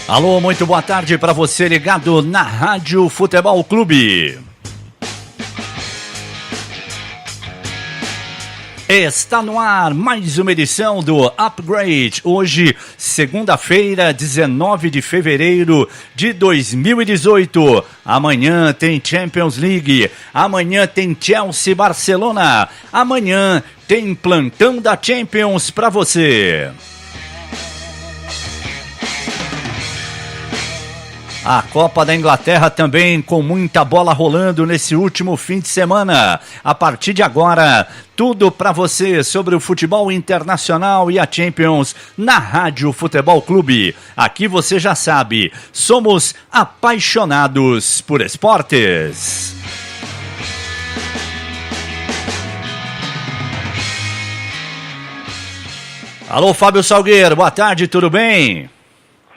Alô, muito boa tarde para você ligado na Rádio Futebol Clube. Está no ar mais uma edição do Upgrade. Hoje, segunda-feira, 19 de fevereiro de 2018. Amanhã tem Champions League. Amanhã tem Chelsea Barcelona. Amanhã tem plantão da Champions para você. A Copa da Inglaterra também com muita bola rolando nesse último fim de semana. A partir de agora, tudo para você sobre o futebol internacional e a Champions na Rádio Futebol Clube. Aqui você já sabe, somos apaixonados por esportes. Alô, Fábio Salgueiro, boa tarde, tudo bem?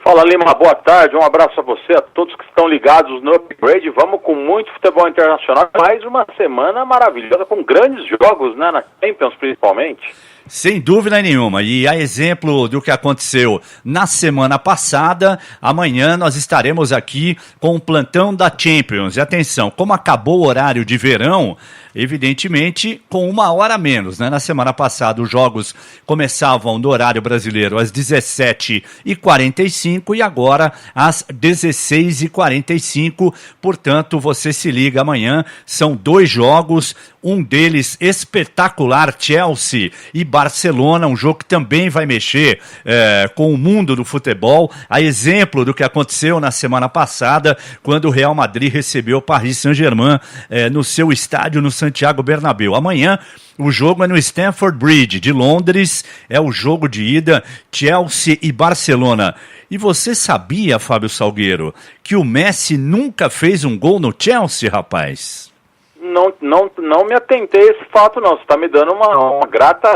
Fala, Lima, boa tarde, um abraço a você, a todos que estão ligados no Upgrade. Vamos com muito futebol internacional, mais uma semana maravilhosa, com grandes jogos, né, na Champions principalmente. Sem dúvida nenhuma, e a exemplo do que aconteceu na semana passada, amanhã nós estaremos aqui com o plantão da Champions. E atenção, como acabou o horário de verão, evidentemente com uma hora a menos, né? Na semana passada os jogos começavam no horário brasileiro às 17h45 e agora às 16h45, portanto você se liga amanhã, são 2 jogos, um deles espetacular, Chelsea e Barcelona, um jogo que também vai mexer com o mundo do futebol, a exemplo do que aconteceu na semana passada, quando o Real Madrid recebeu o Paris Saint-Germain no seu estádio, no Santiago Bernabéu. Amanhã o jogo é no Stamford Bridge de Londres, é o jogo de ida, Chelsea e Barcelona. E você sabia, Fábio Salgueiro, que o Messi nunca fez um gol no Chelsea, rapaz? Não me atentei a esse fato, não. Você está me dando uma grata,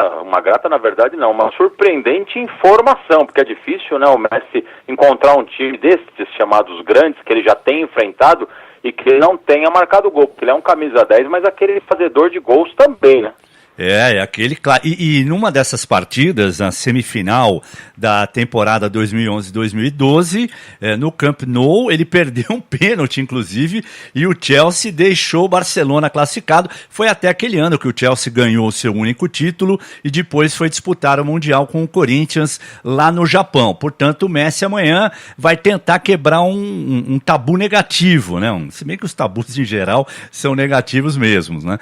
na verdade, não, uma surpreendente informação, porque é difícil, né, o Messi encontrar um time desses chamados grandes, que ele já tem enfrentado, e que ele não tenha marcado gol, porque ele é um camisa 10, mas aquele fazedor de gols também, né? É aquele, claro. E numa dessas partidas, na semifinal da temporada 2011-2012, no Camp Nou, ele perdeu um pênalti, inclusive, e o Chelsea deixou o Barcelona classificado. Foi até aquele ano que o Chelsea ganhou o seu único título e depois foi disputar o Mundial com o Corinthians lá no Japão. Portanto, o Messi amanhã vai tentar quebrar um tabu negativo, né? Se bem que os tabus em geral são negativos mesmo, né?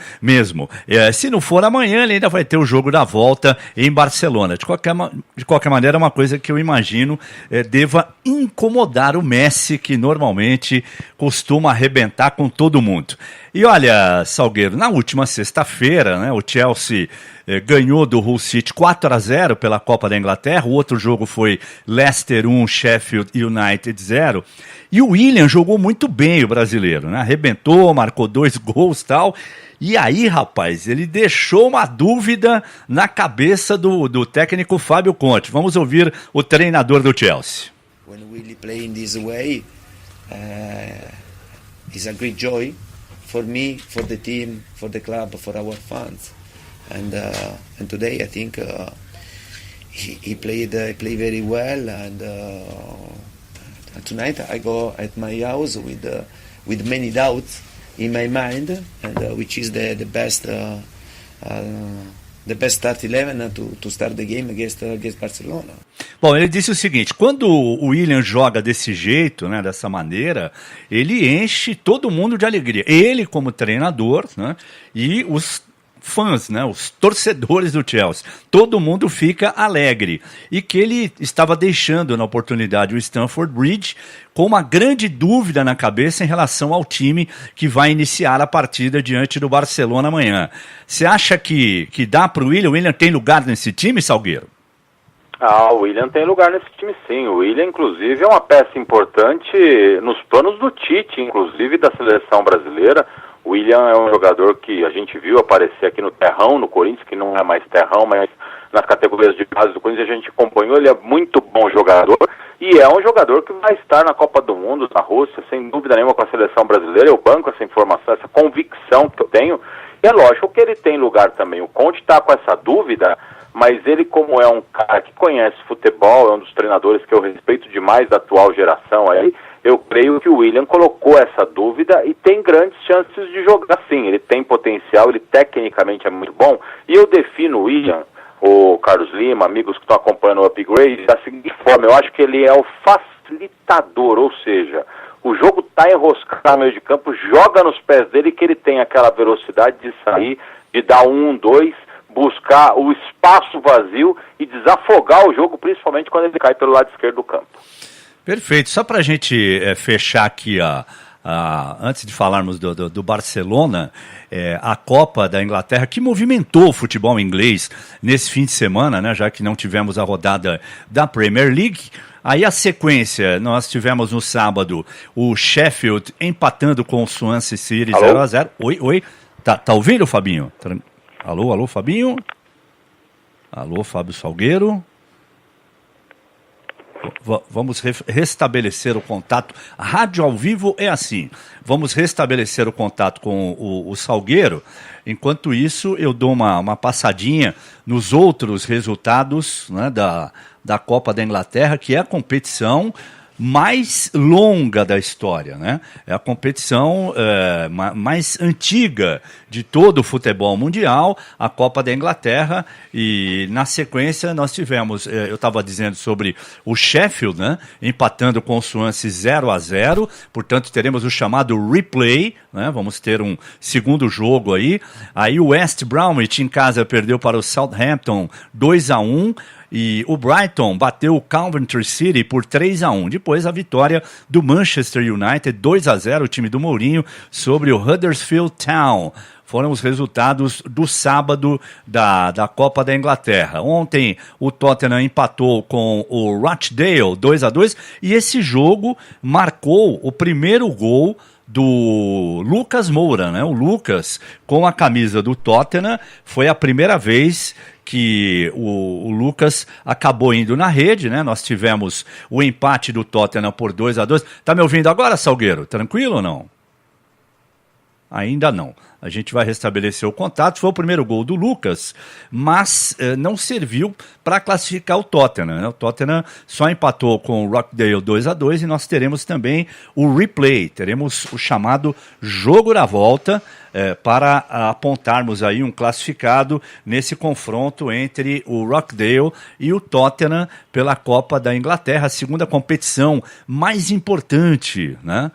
Se não for amanhã, ele ainda vai ter o jogo da volta em Barcelona. De qualquer maneira, é uma coisa que eu imagino deva incomodar o Messi, que normalmente costuma arrebentar com todo mundo. E olha, Salgueiro, na última sexta-feira, né, o Chelsea ganhou do Hull City 4-0 pela Copa da Inglaterra. O outro jogo foi Leicester 1, Sheffield United 0. E o Willian jogou muito bem, o brasileiro, né? Arrebentou, marcou 2 gols e tal. E aí, rapaz, ele deixou uma dúvida na cabeça do técnico Fábio Conte. Vamos ouvir o treinador do Chelsea. When we play in this way, it's a great joy for me, for the team, for the club, for our fans. And today I think he played very well. And tonight I go at my house with many doubts in my mind, and which is the best start 11 to start the game against Barcelona. Bom, ele disse o seguinte: quando o Willian joga desse jeito, né, dessa maneira, ele enche todo mundo de alegria. Ele como treinador, né, e os fãs, né, os torcedores do Chelsea, todo mundo fica alegre, e que ele estava deixando na oportunidade o Stamford Bridge com uma grande dúvida na cabeça em relação ao time que vai iniciar a partida diante do Barcelona amanhã. Você acha que dá para o Willian? O Willian tem lugar nesse time, Salgueiro? O Willian tem lugar nesse time, sim. O Willian, inclusive, é uma peça importante nos planos do Tite, inclusive da seleção brasileira. O Willian é um jogador que a gente viu aparecer aqui no Terrão, no Corinthians, que não é mais Terrão, mas nas categorias de base do Corinthians a gente acompanhou. Ele é muito bom jogador e é um jogador que vai estar na Copa do Mundo, na Rússia, sem dúvida nenhuma, com a seleção brasileira. Eu banco essa informação, essa convicção que eu tenho. E é lógico que ele tem lugar também. O Conte está com essa dúvida mas ele, como é um cara que conhece futebol, é um dos treinadores que eu respeito demais da atual geração aí, eu creio que o Willian colocou essa dúvida e tem grandes chances de jogar sim. Ele tem potencial, ele tecnicamente é muito bom, e eu defino o Willian, o Carlos Lima, amigos que estão acompanhando o Upgrade, da seguinte forma: eu acho que ele é o facilitador, ou seja, o jogo está enroscado no meio de campo, joga nos pés dele que ele tem aquela velocidade de sair, de dar 1-2, buscar o espaço vazio e desafogar o jogo, principalmente quando ele cai pelo lado esquerdo do campo. Perfeito. Só para a gente fechar aqui, antes de falarmos do Barcelona, a Copa da Inglaterra, que movimentou o futebol inglês nesse fim de semana, né, já que não tivemos a rodada da Premier League. Aí a sequência, nós tivemos no sábado o Sheffield empatando com o Swansea City 0-0. Oi. Tá ouvindo, Fabinho? Alô, Fabinho? Alô, Fábio Salgueiro? Vamos restabelecer o contato. A rádio ao vivo é assim. Vamos restabelecer o contato com o Salgueiro. Enquanto isso, eu dou uma passadinha nos outros resultados, né, da Copa da Inglaterra, que é a competição mais longa da história, né? É a competição mais antiga de todo o futebol mundial, a Copa da Inglaterra, e na sequência nós tivemos, eu estava dizendo sobre o Sheffield, né, empatando com o Swansea 0-0, portanto teremos o chamado replay, né, vamos ter um segundo jogo aí o West Bromwich em casa perdeu para o Southampton 2-1, e o Brighton bateu o Coventry City por 3-1. Depois a vitória do Manchester United 2-0, o time do Mourinho, sobre o Huddersfield Town. Foram os resultados do sábado da Copa da Inglaterra. Ontem o Tottenham empatou com o Rochdale 2-2 e esse jogo marcou o primeiro gol do Lucas Moura, né? O Lucas, com a camisa do Tottenham, foi a primeira vez que o Lucas acabou indo na rede, né? Nós tivemos o empate do Tottenham por 2-2. Tá me ouvindo agora, Salgueiro? Tranquilo ou não? Ainda não. A gente vai restabelecer o contato. Foi o primeiro gol do Lucas, mas não serviu para classificar o Tottenham, né? O Tottenham só empatou com o Rochdale 2-2 e nós teremos também o replay. Teremos o chamado jogo da volta para apontarmos aí um classificado nesse confronto entre o Rochdale e o Tottenham pela Copa da Inglaterra, a segunda competição mais importante, né,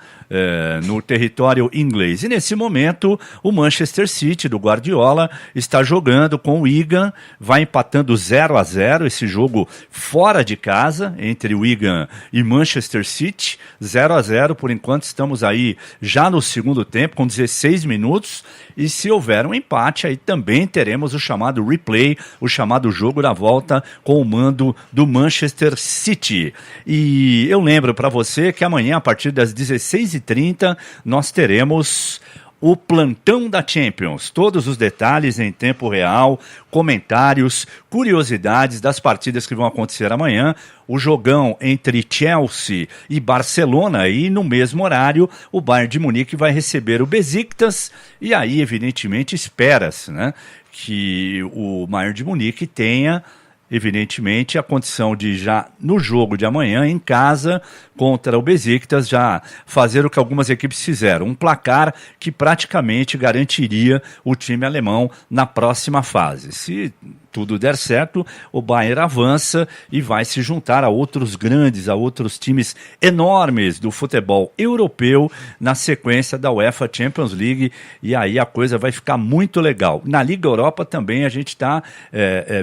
no território inglês. E nesse momento o Manchester City do Guardiola está jogando com o Wigan, vai empatando 0-0, esse jogo fora de casa entre o Wigan e Manchester City, 0-0, por enquanto estamos aí já no segundo tempo com 16 minutos, e se houver um empate aí também teremos o chamado replay, o chamado jogo da volta com o mando do Manchester City. E eu lembro para você que amanhã a partir das 16h30 nós teremos o plantão da Champions, todos os detalhes em tempo real, comentários, curiosidades das partidas que vão acontecer amanhã, o jogão entre Chelsea e Barcelona, e no mesmo horário o Bayern de Munique vai receber o Besiktas, e aí evidentemente espera-se, né, que o Bayern de Munique tenha evidentemente a condição de já no jogo de amanhã em casa contra o Besiktas já fazer o que algumas equipes fizeram, um placar que praticamente garantiria o time alemão na próxima fase. Se tudo der certo, o Bayern avança e vai se juntar a outros grandes, a outros times enormes do futebol europeu na sequência da UEFA Champions League, e aí a coisa vai ficar muito legal. Na Liga Europa também a gente está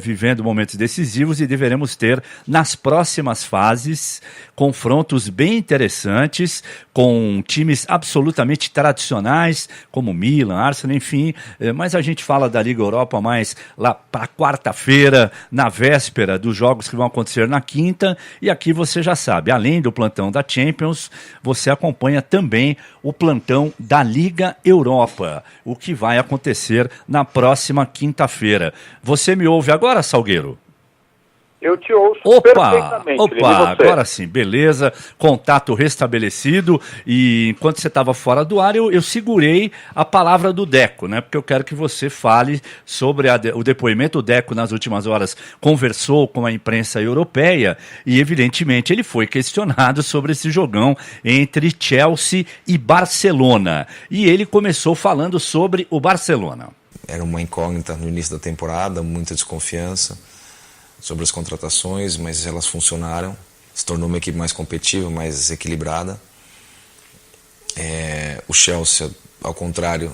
vivendo momentos decisivos e deveremos ter nas próximas fases confrontos bem interessantes com times absolutamente tradicionais como Milan, Arsenal, enfim, mas a gente fala da Liga Europa mais lá para quarta-feira, na véspera dos jogos que vão acontecer na quinta, e aqui você já sabe, além do plantão da Champions, você acompanha também o plantão da Liga Europa, o que vai acontecer na próxima quinta-feira. Você me ouve agora, Salgueiro? Eu te ouço perfeitamente. Opa, agora sim, beleza, contato restabelecido, e enquanto você estava fora do ar, eu segurei a palavra do Deco, né, porque eu quero que você fale sobre o depoimento. O Deco, nas últimas horas, conversou com a imprensa europeia e, evidentemente, ele foi questionado sobre esse jogão entre Chelsea e Barcelona, e ele começou falando sobre o Barcelona. Era uma incógnita no início da temporada, muita desconfiança sobre as contratações, mas elas funcionaram. Se tornou uma equipe mais competitiva, mais equilibrada. O Chelsea, ao contrário,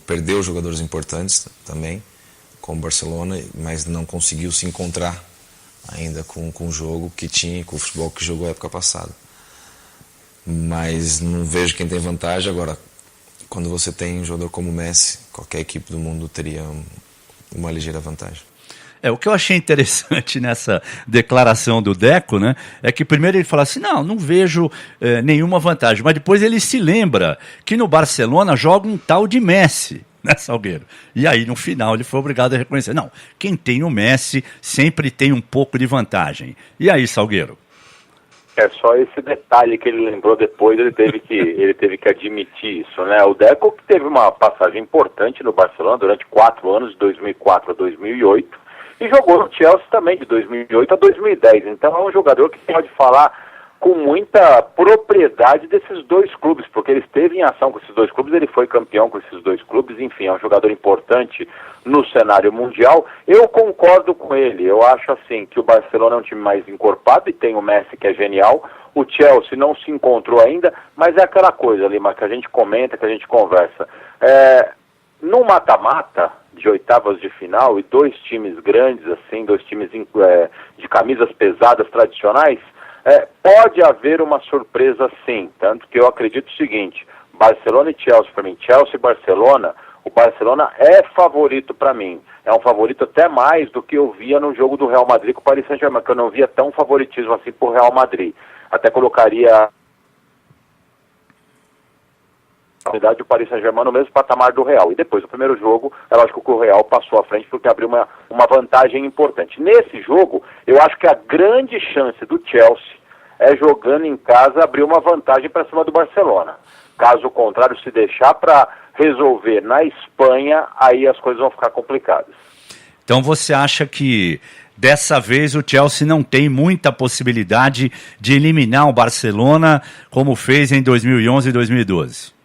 perdeu jogadores importantes também, como o Barcelona, mas não conseguiu se encontrar ainda com o jogo que tinha, com o futebol que jogou a época passada. Mas não vejo quem tem vantagem. Agora, quando você tem um jogador como o Messi, qualquer equipe do mundo teria uma ligeira vantagem. O que eu achei interessante nessa declaração do Deco, né, é que primeiro ele fala assim, não vejo nenhuma vantagem, mas depois ele se lembra que no Barcelona joga um tal de Messi, né, Salgueiro? E aí no final ele foi obrigado a reconhecer, quem tem o Messi sempre tem um pouco de vantagem. E aí, Salgueiro? É só esse detalhe que ele lembrou depois, ele teve que admitir isso, né? O Deco que teve uma passagem importante no Barcelona durante 4 anos, de 2004 a 2008, e jogou no Chelsea também de 2008 a 2010. Então é um jogador que pode falar com muita propriedade desses dois clubes, porque ele esteve em ação com esses dois clubes, ele foi campeão com esses dois clubes, enfim, é um jogador importante no cenário mundial. Eu concordo com ele, eu acho assim que o Barcelona é um time mais encorpado e tem o Messi, que é genial. O Chelsea não se encontrou ainda, mas é aquela coisa, Lima, que a gente comenta, que a gente conversa. No mata-mata de oitavas de final e 2 times grandes, assim, 2 times de camisas pesadas tradicionais, pode haver uma surpresa sim, tanto que eu acredito o seguinte, Barcelona e Chelsea, para mim, Chelsea e Barcelona, o Barcelona é favorito para mim, é um favorito até mais do que eu via no jogo do Real Madrid com o Paris Saint-Germain, que eu não via tão favoritismo assim por Real Madrid, até colocaria o Paris Saint-Germain no mesmo patamar do Real. E depois do primeiro jogo, é lógico que o Real passou à frente porque abriu uma vantagem importante. Nesse jogo, eu acho que a grande chance do Chelsea é, jogando em casa, abrir uma vantagem para cima do Barcelona. Caso contrário, se deixar para resolver na Espanha, aí as coisas vão ficar complicadas. Então você acha que dessa vez o Chelsea não tem muita possibilidade de eliminar o Barcelona como fez em 2011 e 2012?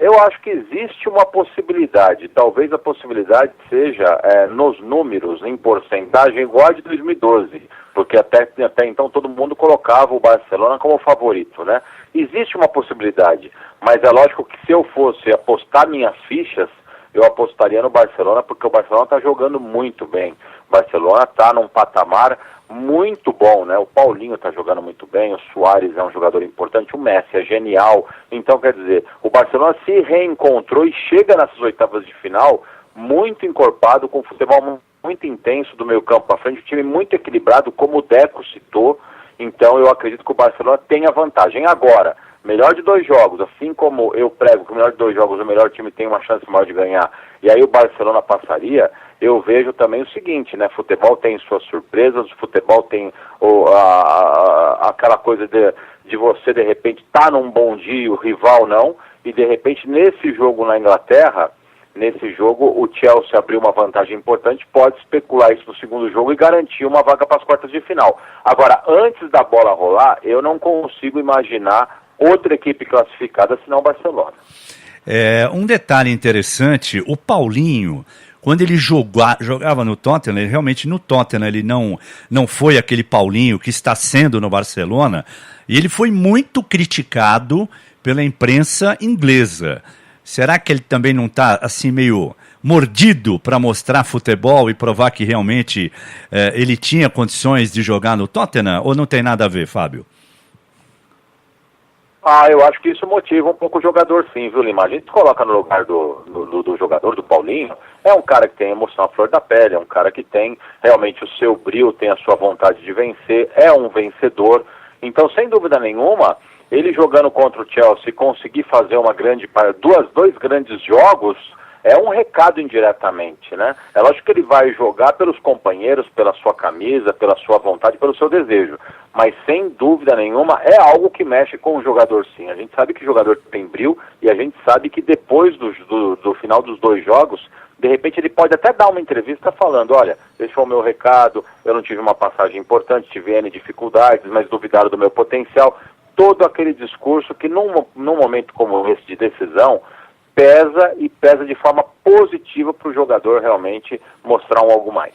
Eu acho que existe uma possibilidade, talvez a possibilidade seja nos números, em porcentagem, igual a de 2012, porque até então todo mundo colocava o Barcelona como favorito, né? Existe uma possibilidade, mas é lógico que se eu fosse apostar minhas fichas, eu apostaria no Barcelona, porque o Barcelona está jogando muito bem. O Barcelona está num patamar muito bom, né? O Paulinho está jogando muito bem, o Suárez é um jogador importante, o Messi é genial. Então, quer dizer, o Barcelona se reencontrou e chega nessas oitavas de final muito encorpado, com futebol muito intenso do meio campo para frente, um time muito equilibrado, como o Deco citou. Então, eu acredito que o Barcelona tem a vantagem. Agora, melhor de 2 jogos, assim como eu prego que o melhor de 2 jogos o melhor time tem uma chance maior de ganhar, e aí o Barcelona passaria, eu vejo também o seguinte, né, futebol tem suas surpresas, futebol tem aquela coisa de você de repente estar num bom dia e o rival não, e de repente nesse jogo na Inglaterra, nesse jogo o Chelsea abriu uma vantagem importante, pode especular isso no segundo jogo e garantir uma vaga para as quartas de final. Agora, antes da bola rolar, eu não consigo imaginar outra equipe classificada senão o Barcelona. Um detalhe interessante, o Paulinho, quando ele jogava no Tottenham, ele realmente no Tottenham ele não foi aquele Paulinho que está sendo no Barcelona, e ele foi muito criticado pela imprensa inglesa. Será que ele também não está assim meio mordido para mostrar futebol e provar que realmente ele tinha condições de jogar no Tottenham, ou não tem nada a ver, Fábio? Eu acho que isso motiva um pouco o jogador sim, viu, Lima? A gente se coloca no lugar do jogador, do Paulinho, é um cara que tem emoção à flor da pele, é um cara que tem realmente o seu brio, tem a sua vontade de vencer, é um vencedor. Então, sem dúvida nenhuma, ele jogando contra o Chelsea, conseguir fazer dois grandes jogos, é um recado indiretamente, né? É lógico que ele vai jogar pelos companheiros, pela sua camisa, pela sua vontade, pelo seu desejo, mas sem dúvida nenhuma é algo que mexe com o jogador, sim. A gente sabe que o jogador tem brilho e a gente sabe que depois do final dos 2 jogos, de repente ele pode até dar uma entrevista falando, olha, esse foi o meu recado, eu não tive uma passagem importante, tive N dificuldades, mas duvidaram do meu potencial. Todo aquele discurso que num momento como esse de decisão, pesa de forma positiva para o jogador realmente mostrar algo mais.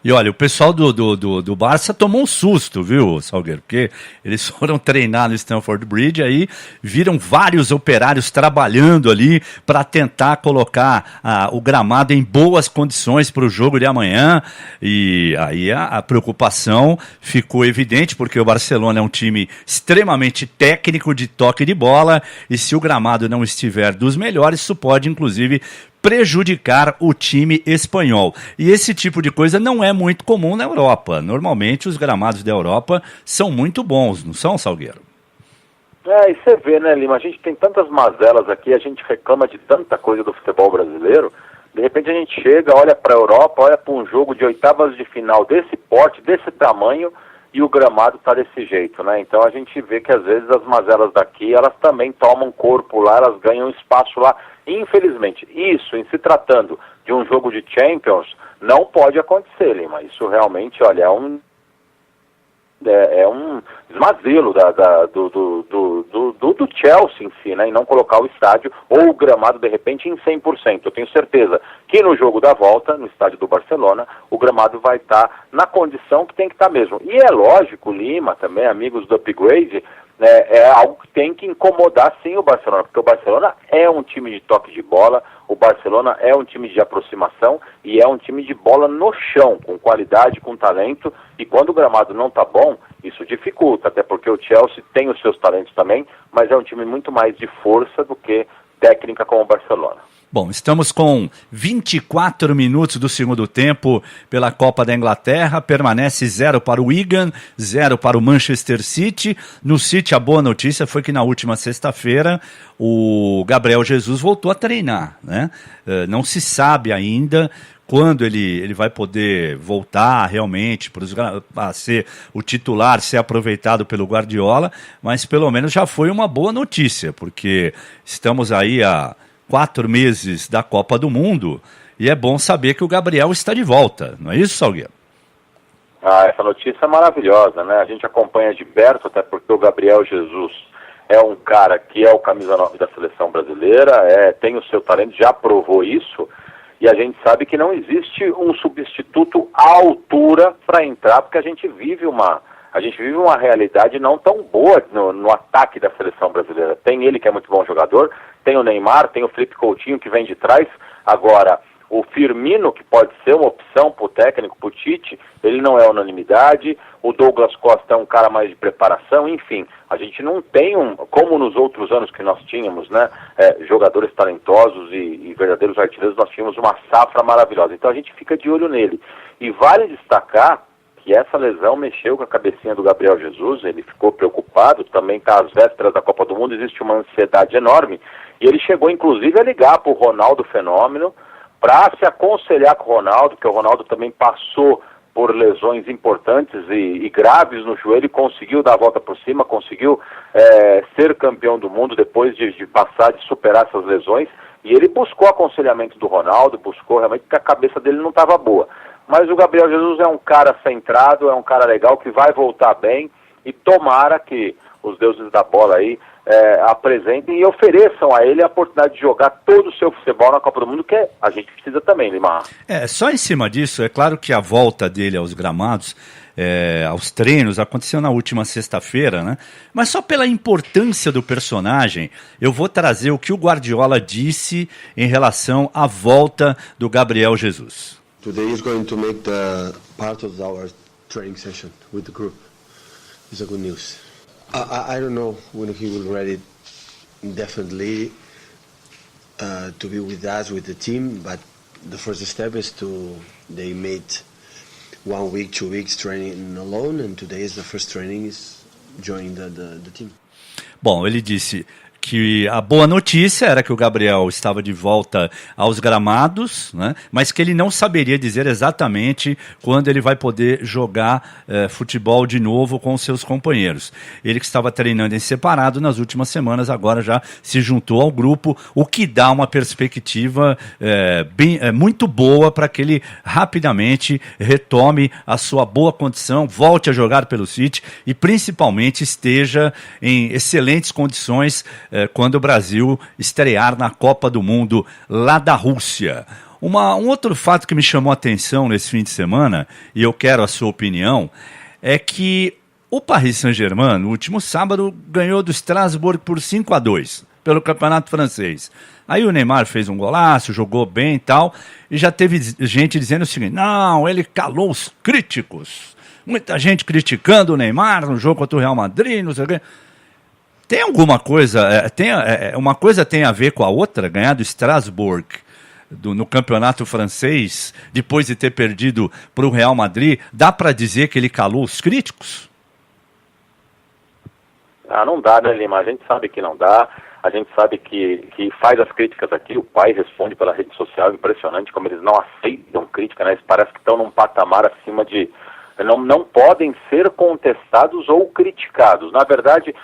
E olha, o pessoal do Barça tomou um susto, viu, Salgueiro? Porque eles foram treinar no Stamford Bridge, aí viram vários operários trabalhando ali para tentar colocar o gramado em boas condições para o jogo de amanhã. E aí a preocupação ficou evidente, porque o Barcelona é um time extremamente técnico de toque de bola, e se o gramado não estiver dos melhores, isso pode, inclusive, prejudicar o time espanhol. E esse tipo de coisa não é muito comum na Europa. Normalmente os gramados da Europa são muito bons, não são, Salgueiro? E você vê, né, Lima, a gente tem tantas mazelas aqui, a gente reclama de tanta coisa do futebol brasileiro, de repente a gente chega, olha para a Europa, olha para um jogo de oitavas de final desse porte, desse tamanho, e o gramado está desse jeito, né? Então a gente vê que às vezes as mazelas daqui, elas também tomam corpo lá, elas ganham espaço lá. Infelizmente, isso, em se tratando de um jogo de Champions, não pode acontecer, Lima. Isso realmente, olha, é um desmazelo do Chelsea em si, né? E não colocar o estádio ou o gramado, de repente, em 100%. Eu tenho certeza que no jogo da volta, no estádio do Barcelona, o gramado vai estar na condição que tem que estar mesmo. E é lógico, Lima, também, amigos do Upgrade, é algo que tem que incomodar sim o Barcelona, porque o Barcelona é um time de toque de bola, o Barcelona é um time de aproximação e é um time de bola no chão, com qualidade, com talento, e quando o gramado não está bom, isso dificulta, até porque o Chelsea tem os seus talentos também, mas é um time muito mais de força do que técnica como o Barcelona. Bom, estamos com 24 minutos do segundo tempo pela Copa da Inglaterra, permanece 0 para o Wigan, 0 para o Manchester City. No City, a boa notícia foi que na última sexta-feira o Gabriel Jesus voltou a treinar, né? Não se sabe ainda quando ele vai poder voltar realmente a ser o titular, ser aproveitado pelo Guardiola, mas pelo menos já foi uma boa notícia, porque estamos aí há 4 meses da Copa do Mundo, e é bom saber que o Gabriel está de volta, não é isso, Salgueiro? Essa notícia é maravilhosa, né? A gente acompanha de perto, até porque o Gabriel Jesus é um cara que é o camisa 9 da seleção brasileira, tem o seu talento, já provou isso, e a gente sabe que não existe um substituto à altura para entrar, porque a gente vive uma realidade não tão boa no ataque da seleção brasileira. Tem ele, que é muito bom jogador, tem o Neymar, tem o Felipe Coutinho, que vem de trás. Agora, o Firmino, que pode ser uma opção para o técnico, para o Tite, ele não é unanimidade. O Douglas Costa é um cara mais de preparação. Enfim, a gente não tem como nos outros anos que nós tínhamos, né, jogadores talentosos e verdadeiros artilheiros, nós tínhamos uma safra maravilhosa. Então a gente fica de olho nele. E vale destacar que essa lesão mexeu com a cabecinha do Gabriel Jesus, ele ficou preocupado, também está às vésperas da Copa do Mundo, existe uma ansiedade enorme, e ele chegou inclusive a ligar para o Ronaldo Fenômeno, para se aconselhar com o Ronaldo, porque o Ronaldo também passou por lesões importantes e graves no joelho, e conseguiu dar a volta por cima, conseguiu ser campeão do mundo depois de superar essas lesões, e ele buscou aconselhamento do Ronaldo, buscou realmente, porque a cabeça dele não estava boa. Mas o Gabriel Jesus é um cara centrado, é um cara legal, que vai voltar bem, e tomara que os deuses da bola aí apresentem e ofereçam a ele a oportunidade de jogar todo o seu futebol na Copa do Mundo, que a gente precisa também, Lima. Só em cima disso, é claro que a volta dele aos gramados, aos treinos, aconteceu na última sexta-feira, né? Mas só pela importância do personagem, eu vou trazer o que o Guardiola disse em relação à volta do Gabriel Jesus. Today is going to make the part of our training session with the group. It's a good news. I don't know when he will ready definitely to be with us, with the team, but the first step is they made 1 week, 2 weeks training alone, and today is the first training is joining the team. Bom, ele disse que a boa notícia era que o Gabriel estava de volta aos gramados, né? Mas que ele não saberia dizer exatamente quando ele vai poder jogar futebol de novo com os seus companheiros. Ele que estava treinando em separado nas últimas semanas, agora já se juntou ao grupo, o que dá uma perspectiva muito boa para que ele rapidamente retome a sua boa condição, volte a jogar pelo City e principalmente esteja em excelentes condições quando o Brasil estrear na Copa do Mundo lá da Rússia. Um outro fato que me chamou a atenção nesse fim de semana, e eu quero a sua opinião, é que o Paris Saint-Germain, no último sábado, ganhou do Strasbourg por 5-2 pelo Campeonato Francês. Aí o Neymar fez um golaço, jogou bem e tal, e já teve gente dizendo o seguinte: não, ele calou os críticos. Muita gente criticando o Neymar no jogo contra o Real Madrid, não sei o quê. Tem alguma coisa, uma coisa tem a ver com a outra, ganhar do Strasbourg no campeonato francês, depois de ter perdido para o Real Madrid, dá para dizer que ele calou os críticos? Não dá, né, Lima? A gente sabe que não dá, a gente sabe que faz as críticas aqui, o pai responde pela rede social, impressionante como eles não aceitam crítica, né? Eles parecem que estão num patamar acima de... Não podem ser contestados ou criticados. Na verdade,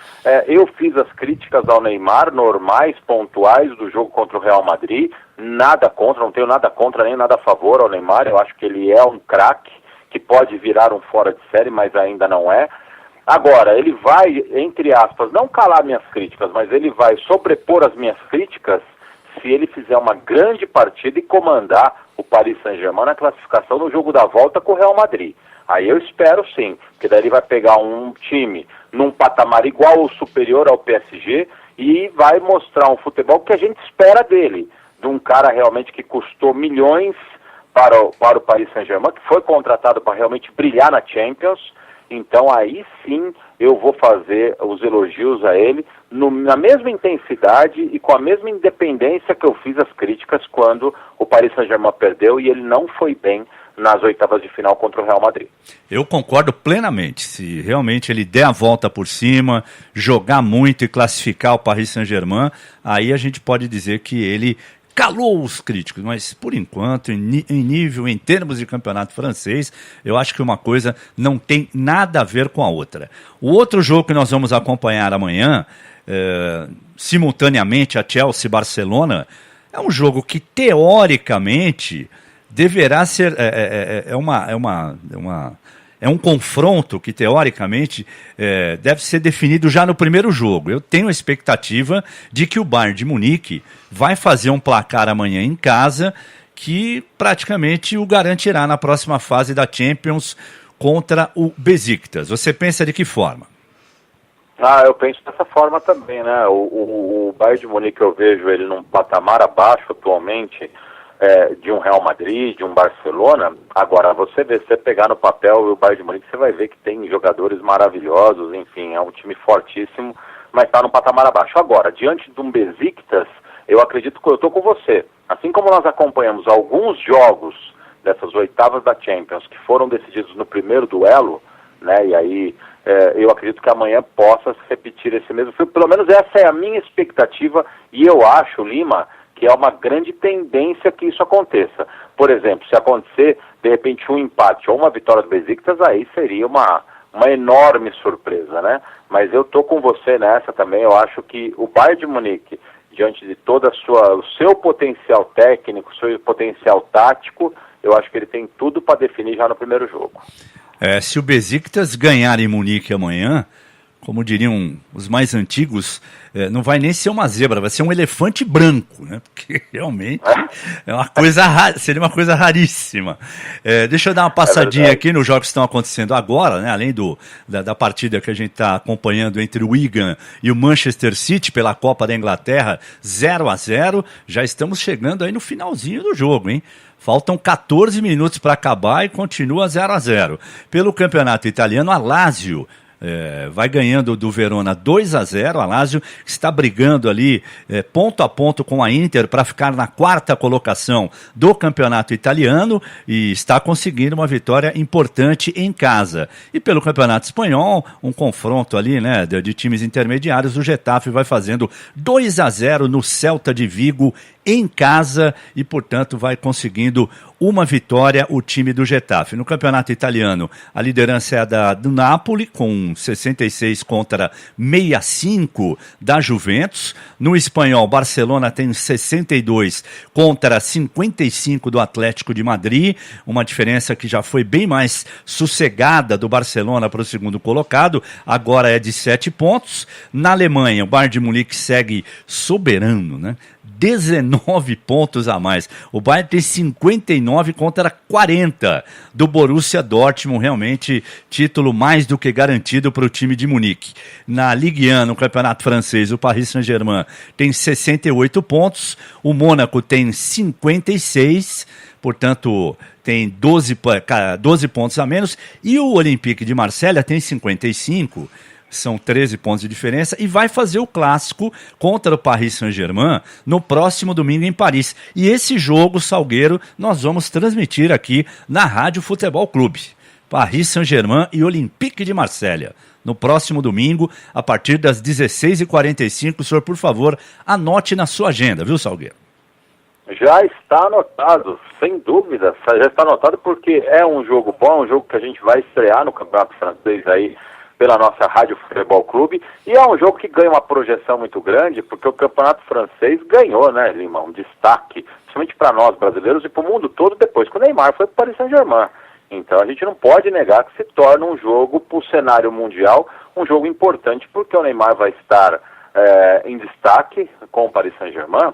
eu fiz as críticas ao Neymar, normais, pontuais, do jogo contra o Real Madrid. Nada contra, não tenho nada contra nem nada a favor ao Neymar. Eu acho que ele é um craque, que pode virar um fora de série, mas ainda não é. Agora, ele vai, entre aspas, não calar minhas críticas, mas ele vai sobrepor as minhas críticas se ele fizer uma grande partida e comandar o Paris Saint-Germain na classificação no jogo da volta com o Real Madrid. Aí eu espero sim, porque daí ele vai pegar um time num patamar igual ou superior ao PSG e vai mostrar um futebol que a gente espera dele, de um cara realmente que custou milhões para o Paris Saint-Germain, que foi contratado para realmente brilhar na Champions. Então aí sim eu vou fazer os elogios a ele na mesma intensidade e com a mesma independência que eu fiz as críticas quando o Paris Saint-Germain perdeu e ele não foi bem nas oitavas de final contra o Real Madrid. Eu concordo plenamente. Se realmente ele der a volta por cima, jogar muito e classificar o Paris Saint-Germain, aí a gente pode dizer que ele calou os críticos, mas por enquanto, em termos de campeonato francês, eu acho que uma coisa não tem nada a ver com a outra. O outro jogo que nós vamos acompanhar amanhã, simultaneamente a Chelsea-Barcelona, é um jogo que teoricamente deverá ser, é um confronto que, teoricamente, deve ser definido já no primeiro jogo. Eu tenho a expectativa de que o Bayern de Munique vai fazer um placar amanhã em casa que praticamente o garantirá na próxima fase da Champions contra o Besiktas. Você pensa de que forma? Eu penso dessa forma também, né? O Bayern de Munique, eu vejo ele num patamar abaixo atualmente de um Real Madrid, de um Barcelona. Agora, você pegar no papel o Bayern de Munique, você vai ver que tem jogadores maravilhosos, enfim, é um time fortíssimo, mas está no patamar abaixo. Agora, diante de um Besiktas, eu acredito que eu estou com você. Assim como nós acompanhamos alguns jogos dessas oitavas da Champions que foram decididos no primeiro duelo, né, e aí eu acredito que amanhã possa se repetir esse mesmo filme. Pelo menos essa é a minha expectativa e eu acho, Lima, que é uma grande tendência que isso aconteça. Por exemplo, se acontecer, de repente, um empate ou uma vitória do Besiktas, aí seria uma enorme surpresa, né? Mas eu tô com você nessa também. Eu acho que o Bayern de Munique, diante de todo o seu potencial técnico, seu potencial tático, eu acho que ele tem tudo para definir já no primeiro jogo. Se o Besiktas ganhar em Munique amanhã, como diriam os mais antigos, não vai nem ser uma zebra, vai ser um elefante branco, né? Porque realmente é uma coisa seria uma coisa raríssima. Deixa eu dar uma passadinha aqui nos jogos que estão acontecendo agora, né? Além da partida que a gente está acompanhando entre o Wigan e o Manchester City pela Copa da Inglaterra, 0-0, já estamos chegando aí no finalzinho do jogo, hein? Faltam 14 minutos para acabar e continua 0-0. Pelo campeonato italiano, a Lazio vai ganhando do Verona 2-0, a Lazio está brigando ali ponto a ponto com a Inter para ficar na 4ª colocação do campeonato italiano e está conseguindo uma vitória importante em casa. E pelo campeonato espanhol, um confronto ali, né, de times intermediários, o Getafe vai fazendo 2-0 no Celta de Vigo em casa e, portanto, vai conseguindo uma vitória o time do Getafe. No campeonato italiano, a liderança é do Napoli, com 66 contra 65 da Juventus. No espanhol, Barcelona tem 62 contra 55 do Atlético de Madrid, uma diferença que já foi bem mais sossegada do Barcelona para o segundo colocado, agora é de 7 pontos. Na Alemanha, o Bayern de Munique segue soberano, né? 19 pontos a mais. O Bayern tem 59 contra 40 do Borussia Dortmund, realmente título mais do que garantido para o time de Munique. Na Ligue 1, no campeonato francês, o Paris Saint-Germain tem 68 pontos, o Mônaco tem 56, portanto tem 12 pontos a menos, e o Olympique de Marselha tem 55. São 13 pontos de diferença e vai fazer o clássico contra o Paris Saint-Germain no próximo domingo em Paris. E esse jogo, Salgueiro, nós vamos transmitir aqui na Rádio Futebol Clube. Paris Saint-Germain e Olympique de Marselha. No próximo domingo, a partir das 16h45, o senhor, por favor, anote na sua agenda, viu, Salgueiro? Já está anotado, sem dúvida. Já está anotado porque é um jogo bom, é um jogo que a gente vai estrear no Campeonato Francês aí, pela nossa Rádio Futebol Clube, e é um jogo que ganha uma projeção muito grande, porque o Campeonato Francês ganhou, né, Lima, um destaque, principalmente para nós brasileiros e para o mundo todo depois que o Neymar foi para o Paris Saint-Germain. Então a gente não pode negar que se torna um jogo para o cenário mundial, um jogo importante, porque o Neymar vai estar em destaque com o Paris Saint-Germain.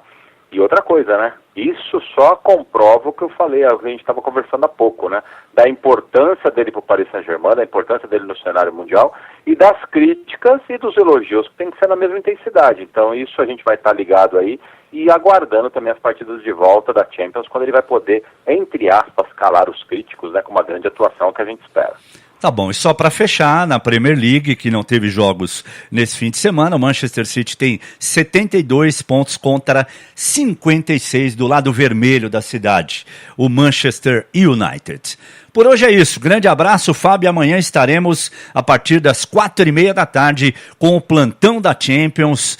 E outra coisa, né? Isso só comprova o que eu falei, a gente estava conversando há pouco, né? Da importância dele para o Paris Saint-Germain, da importância dele no cenário mundial e das críticas e dos elogios, que tem que ser na mesma intensidade. Então isso a gente vai estar ligado aí e aguardando também as partidas de volta da Champions, quando ele vai poder, entre aspas, calar os críticos, né? Com uma grande atuação que a gente espera. Tá bom, e só para fechar, na Premier League, que não teve jogos nesse fim de semana, o Manchester City tem 72 pontos contra 56 do lado vermelho da cidade, o Manchester United. Por hoje é isso, grande abraço, Fábio, amanhã estaremos a partir das 4h30 da tarde com o plantão da Champions,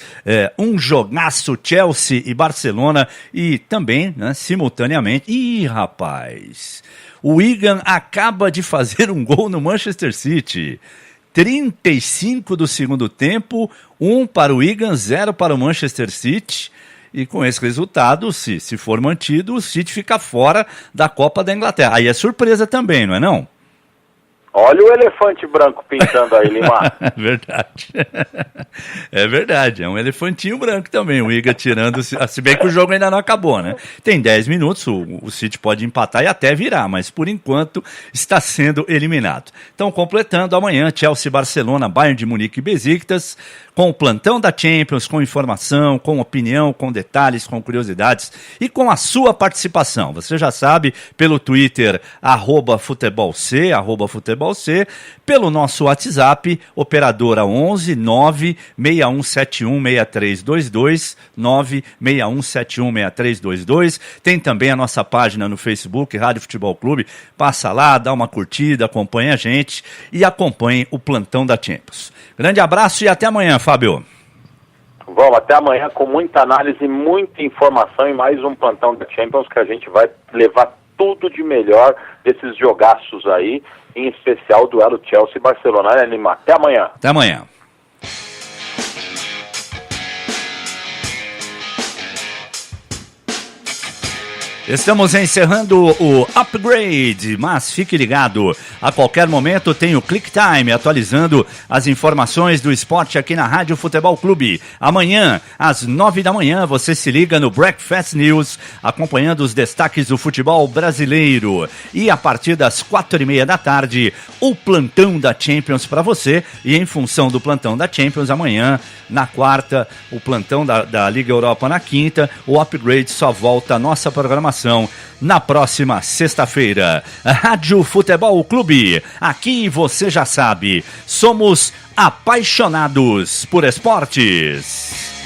um jogaço Chelsea e Barcelona e também, né, simultaneamente, rapaz... O Wigan acaba de fazer um gol no Manchester City. 35 do segundo tempo, 1 para o Wigan, 0 para o Manchester City. E com esse resultado, se for mantido, o City fica fora da Copa da Inglaterra. Aí é surpresa também, não é não? Olha o elefante branco pintando aí, Lima. Verdade. É verdade, é um elefantinho branco também, o Iga tirando, se bem que o jogo ainda não acabou, né? Tem 10 minutos, o City pode empatar e até virar, mas por enquanto está sendo eliminado. Então, completando, amanhã, Chelsea, Barcelona, Bayern de Munique e Besiktas, com o plantão da Champions, com informação, com opinião, com detalhes, com curiosidades e com a sua participação. Você já sabe, pelo Twitter, @futebolc, @futebolc, pelo nosso WhatsApp, operadora 11 96171 6322, 96171 6322. Tem também a nossa página no Facebook, Rádio Futebol Clube. Passa lá, dá uma curtida, acompanha a gente e acompanhe o plantão da Champions. Grande abraço e até amanhã, Fábio. Vamos, até amanhã com muita análise, muita informação e mais um plantão da Champions que a gente vai levar tudo de melhor desses jogaços aí, em especial o duelo Chelsea e Barcelona, né, Lima? Até amanhã. Até amanhã. Estamos encerrando o Upgrade, mas fique ligado, a qualquer momento tem o Click Time atualizando as informações do esporte aqui na Rádio Futebol Clube. Amanhã, às 9 da manhã, você se liga no Breakfast News, acompanhando os destaques do futebol brasileiro. E a partir das 4h30 da tarde, o plantão da Champions para você. E em função do plantão da Champions, amanhã, na quarta, o plantão da Liga Europa na quinta, o Upgrade só volta à nossa programação programação na próxima sexta-feira. Rádio Futebol Clube, aqui você já sabe, somos apaixonados por esportes.